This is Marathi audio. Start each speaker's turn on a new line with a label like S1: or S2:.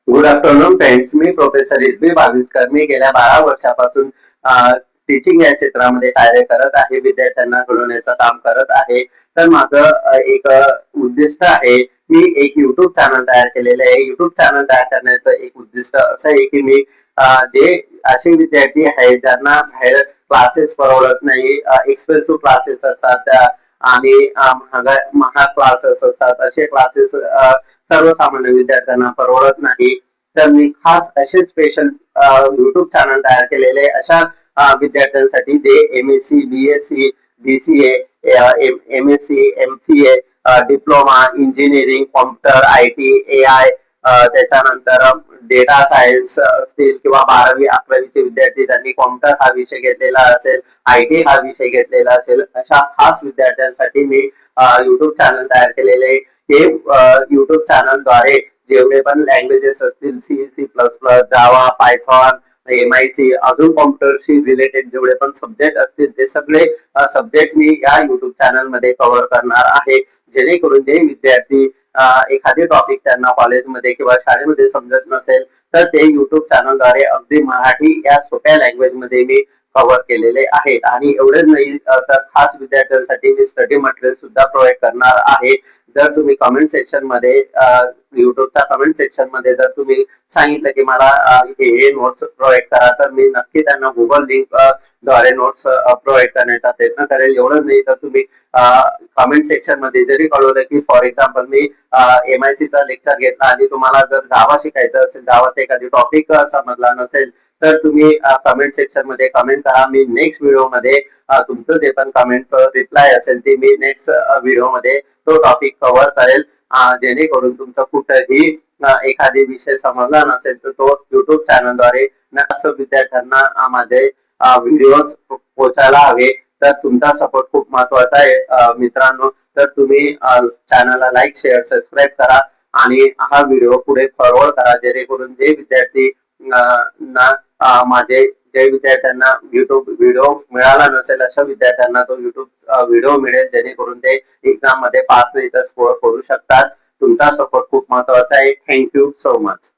S1: Good afternoon friends. मी प्रोफेसर एस.बी. भाविस्कर. मी गेल्या 12 वर्षापासून टीचिंग या क्षेत्रामध्ये कार्य करत आहे. विद्यार्थ्यांना घडवण्याचं काम करत आहे. तर माझं एक उद्दिष्ट आहे. मी एक युट्यूब चॅनल तयार केलेलं आहे. युट्यूब चॅनल तयार करण्याचं एक उद्दिष्ट असं आहे की मी जे असे विद्यार्थी आहेत ज्यांना बाहेर क्लासेस परवडत नाही, एक्सपेन्सिव्ह क्लासेस असतात त्या आणि महाग क्लासेस असतात, असे क्लासेस सर्वसामान्य विद्यार्थ्यांना परवडत नाही. तर मी खास असे स्पेशल युट्यूब चॅनल तयार केलेले अशा विद्यार्थ्यांसाठी जे MSc, BSc, BCA, MSc, MCA, diploma, engineering, computer, IT, AI, त्याच्यानंतर डेटा सायन्स असतील किंवा 12वी 11वीचे विद्यार्थी ज्यांनी कॉम्प्युटर हा विषय घेतलेला असेल, IT हा विषय घेतलेला असेल, अशा खास विद्यार्थ्यांसाठी मी युट्यूब चॅनल तयार केलेले. हे युट्यूब चॅनलद्वारे जेवढे पण लँग्वेजेस असतील, C++, जावा, पायथॉन, MIC, अजून कॉम्प्युटरशी रिलेटेड जेवढे पण सब्जेक्ट असतील ते सगळे सब्जेक्ट मी या युट्यूब चॅनल मध्ये कव्हर करणार आहे. जेणेकरून जे विद्यार्थी एखादे टॉपिक त्यांना कॉलेजमध्ये किंवा शाळेमध्ये समजत नसेल तर ते युट्यूब चॅनलद्वारे अगदी मराठी या सोप्या लँग्वेज मध्ये मी कव्हर केलेले आहेत. आणि एवढेच नाही तर खास विद्यार्थ्यांसाठी मी स्टडी मटेरियल सुद्धा प्रोव्हाइड करणार आहे. जर तुम्ही कमेंट सेक्शन मध्ये युट्यूबच्या कमेंट सेक्शन मध्ये जर तुम्ही सांगितलं की मला हे नोट्स प्रोव्हाइड करा तर मी नक्की त्यांना गुगल लिंक द्वारे नोट्स प्रोव्हाइड करण्याचा प्रयत्न करेल. एवढं नाही तर तुम्ही कमेंट सेक्शन मध्ये जरी कळवलं की फॉर एक्झाम्पल मी MIC चा लेक्चर घेतला आणि तुम्हाला जर जावा शिकायचं असेल, जावाचा एखादी टॉपिक समजला नसेल तर तुम्ही कमेंट सेक्शन मध्ये कमेंट करा. मी नेक्स्ट व्हिडिओ मध्ये तुमचं जे पण कमेंटचं रिप्लाय असेल ते मी नेक्स्ट व्हिडिओ मध्ये तो टॉपिक कव्हर करेल. जेणेकरून तुमचं कुठेही एखादी विषय समजला नसेल तर तो युट्यूब चॅनलद्वारे विद्यार्थ्यांना माझे व्हिडिओज पोहोचायला हवे. तर तुमचा सपोर्ट खूप महत्वाचा आहे मित्रांनो. तर तुम्ही चॅनलला लाईक, शेअर, सबस्क्राईब करा आणि हा व्हिडिओ पुढे फॉरवर्ड करा. जेणेकरून जे विद्यार्थी माझे जे विद्यार्थ्यांना युट्यूब व्हिडिओ मिळाला नसेल अशा विद्यार्थ्यांना तो युट्यूब व्हिडिओ मिळेल. जेणेकरून ते एक्झाम मध्ये पास नाही तर स्कोअर करू शकतात. तुमचा सपोर्ट खूप महत्वाचा आहे. Thank you so much.